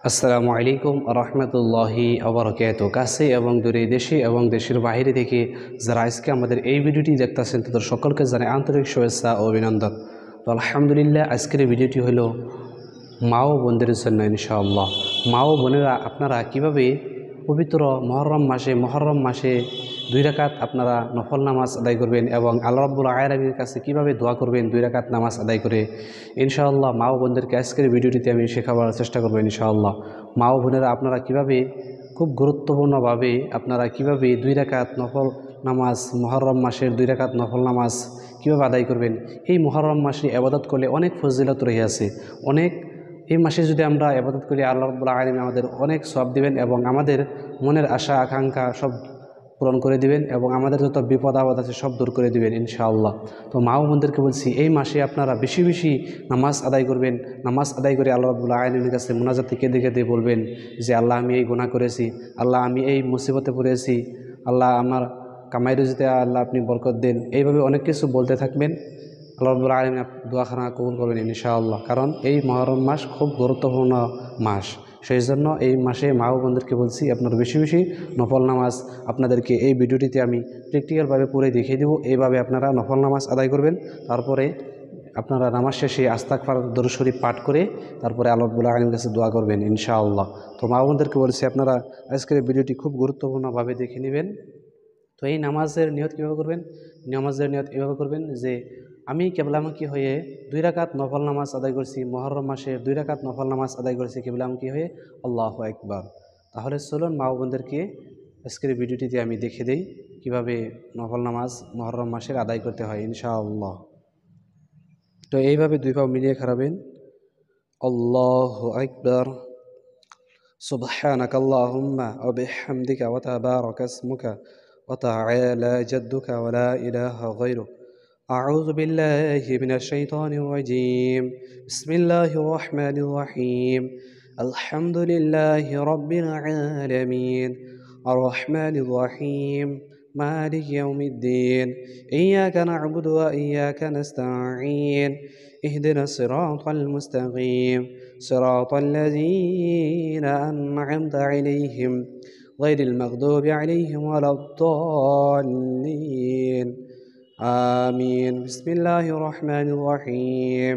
আসসালামু আলাইকুম রহমতুল্লাহি আবরকাত। কাছে এবং দূরে, দেশে এবং দেশের বাইরে থেকে যারা আজকে আমাদের এই ভিডিওটি দেখতেছেন তাদের সকলকে জানাই আন্তরিক শুভেচ্ছা ও অভিনন্দন। তো আলহামদুলিল্লাহ, আজকের এই ভিডিওটি হলো মা ও বোনদের জন্য ইনশাআল্লাহ। মা ও বোনেরা, আপনারা কিভাবে পবিত্র মহরম মাসে 2 রাকাত আপনারা নফল নামাজ আদায় করবেন এবং আল্লাহ রাব্বুল আলামিনের কাছে কিভাবে দোয়া করবেন 2 রাকাত নামাজ আদায় করে ইনশাআল্লাহ। মা ও বোনদেরকে আজকের ভিডিওটিতে আমি শেখাবার চেষ্টা করবো ইনশাআল্লাহ। মা ও বোনেরা, আপনারা কিভাবে খুব গুরুত্বপূর্ণভাবে আপনারা কিভাবে 2 রাকাত নফল নামাজ, মহরম মাসের 2 রাকাত নফল নামাজ কীভাবে আদায় করবেন। এই মহরম মাসে ইবাদত করলে অনেক ফজিলত রহিয়াছে, অনেক। এই মাসে যদি আমরা ইবাদত করি, আল্লাহ রাব্বুল আলামিন আমাদের অনেক সওয়াব দিবেন এবং আমাদের মনের আশা আকাঙ্ক্ষা সব পূরণ করে দিবেন এবং আমাদের যত বিপদ আপদ আছে সব দূর করে দিবেন ইনশাআল্লাহ। তো মা ও বোনদেরকে বলছি, এই মাসে আপনারা বেশি বেশি নামাজ আদায় করবেন। নামাজ আদায় করে আল্লাহ রাব্বুল আলামিনের কাছে মুনাজাতে কেঁদে কেঁদে বলবেন যে, আল্লাহ আমি এই গুনাহ করেছি, আল্লাহ আমি এই মুসিবতে পড়েছি, আল্লাহ আমার কামাই রুজিতে আল্লাহ আপনি বরকত দেন। এইভাবে অনেক কিছু বলতে থাকবেন। আল্লাহ রাব্বুল আলামিন দোয়াখানা কবুল করবেন ইনশাআল্লাহ। কারণ এই মহরম মাস খুব গুরুত্বপূর্ণ মাস, সেই জন্য এই মাসে মা ও বোনদেরকে বলছি আপনারা বেশি বেশি নফল নামাজ, আপনাদেরকে এই ভিডিওটিতে আমি প্র্যাকটিক্যালভাবে পড়ে দেখিয়ে দেবো। এইভাবে আপনারা নফল নামাজ আদায় করবেন। তারপরে আপনারা নামাজ শেষে আস্তাগফার দরুদ শরীফ পাঠ করে তারপরে আল্লাহ রাব্বুল আলামিনের কাছে দোয়া করবেন ইনশাআল্লাহ। তো মা ও বোনদেরকে বলছি আপনারা আজকের এই ভিডিওটি খুব গুরুত্বপূর্ণভাবে দেখে নেবেন। তো এই নামাজের নিয়ত কীভাবে করবেন? নামাজের নিয়ত এভাবে করবেন যে, আমি কেবলামুখী হয়ে 2 রাকাত নফল নামাজ আদায় করছি, মহরম মাসে 2 রাকাত নফল নামাজ আদায় করছি কেবলামুখী হয়ে, আল্লাহু আকবার। তাহলে চলুন মা ও বোনদেরকে আজকের ভিডিওটিতে আমি দেখে দেই কীভাবে নফল নামাজ মহরম মাসের আদায় করতে হয় ইনশাআল্লাহ। তো এইভাবে 2 পা মিলিয়ে খারাবেন, আল্লাহু আকবার, সুবহানাকা আল্লাহুম্মা ওয়া বিহামদিকা ওয়া তাবারাকা ইসমুকা ওয়া তাআলা জাদ্দুকা ওয়া লা ইলাহা গায়রুক। আউযু বিল্লাহি মিনাশ শাইতানির রাজীম। বিসমিল্লাহির রহমানির রহিম। আলহামদুলিল্লাহি রাব্বিল আলামিন। আর রহমানির রহিম। মালিক ইয়াউমিদ্দিন। ইয়্যাকা না'বুদু ওয়া ইয়্যাকা নাস্তাঈন। ইহদিনাস সিরাতাল মুস্তাকিম। সিরাতাল লাযীনা আন'আমতা আলাইহিম গায়রিল মাগদুবি আলাইহিম ওয়ালাদ-দাল্লিন। آمين. بسم الله الرحمن الرحيم.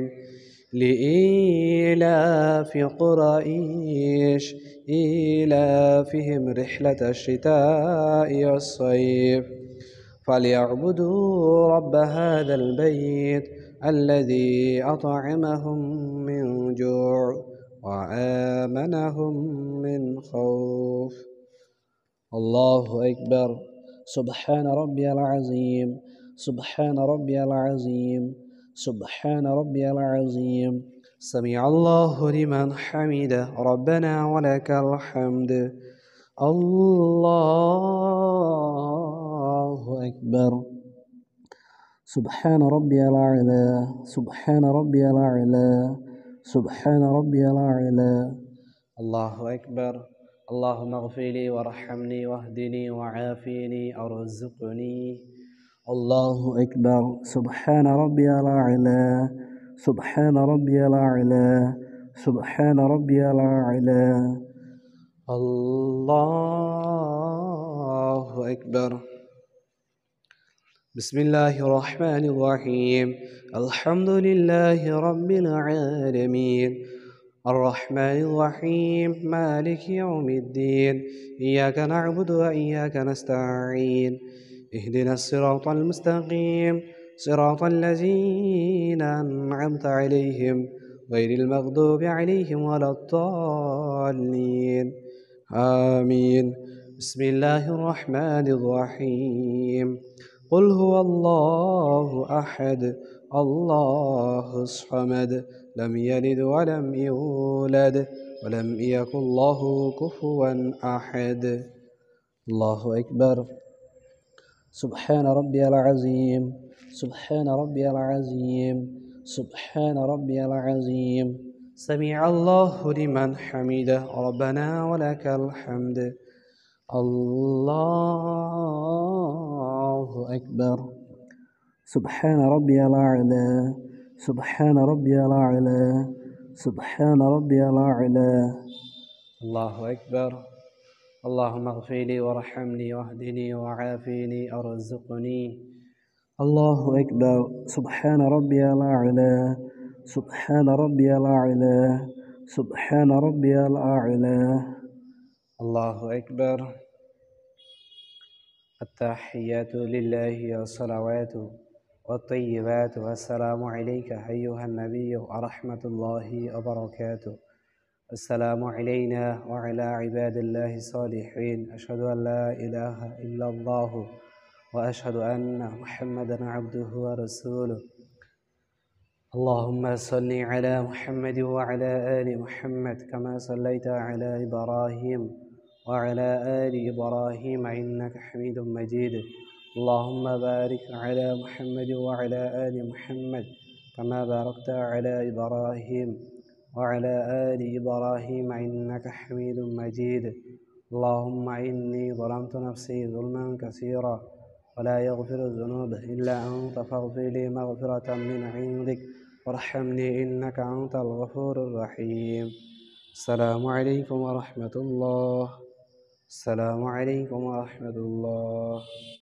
لإيلاف قريش إيلافهم رحلة الشتاء والصيف فليعبدوا رب هذا البيت الذي أطعمهم من جوع وآمنهم من خوف. الله أكبر. سبحان ربي العظيم. سبحان ربي العظيم. سبحان ربي العظيم. سمع الله لمن حمده ربنا ولك الحمد. الله أكبر. سبحان ربي الأعلى. سبحان ربي الأعلى. سبحان ربي الأعلى. الله أكبر. اللهم اغفر لي وارحمني واهدني وعافني وارزقني. الله أكبر. سبحان ربي الأعلى. سبحان ربي الأعلى. سبحان ربي الأعلى. الله أكبر. بسم الله الرحمن الرحيم. الحمد لله رب العالمين. الرحمن الرحيم. مالك يوم الدين. إياك نعبد وإياك نستعين. اهدنا الصراط المستقيم. صراط الذين أنعمت عليهم غير المغضوب عليهم ولا الضالين. آمين. بسم الله الرحمن الرحيم. قل هو الله أحد الله الصمد لم يلد ولم يولد ولم يكن له كفوا أحد. الله أكبر. سبحان ربي العظيم. سبحان ربي العظيم. سبحان ربي العظيم. سمع الله لمن حمده ربنا ولك الحمد. الله أكبر. سبحان ربي الأعلى. سبحان ربي الأعلى. سبحان ربي الأعلى. الله أكبر. اللهم اغفر لي وارحمني واهدني وعافني ارزقني. الله أكبر. سبحان ربي الأعلى. سبحان ربي الأعلى. سبحان ربي الأعلى. الله أكبر. التحيات لله والصلوات والطيبات والسلام عليك أيها النبي ورحمة الله وبركاته. السلام علينا وعلى عباد الله الصالحين. أشهد أن لا إله إلا الله وأشهد أن محمدا عبده ورسوله. اللهم صل على محمد وعلى آل محمد كما صليت على إبراهيم وعلى آل إبراهيم إنك حميد مجيد. اللهم بارك على محمد وعلى آل محمد كما باركت على إبراهيم وعلى آل إبراهيم إنك حميد مجيد. اللهم إني ظلمت نفسي ظلما كثيرا ولا يغفر الذنوب إلا أنت فاغفر لي مغفرة من عندك وارحمني إنك أنت الغفور الرحيم. السلام عليكم ورحمة الله. السلام عليكم ورحمة الله.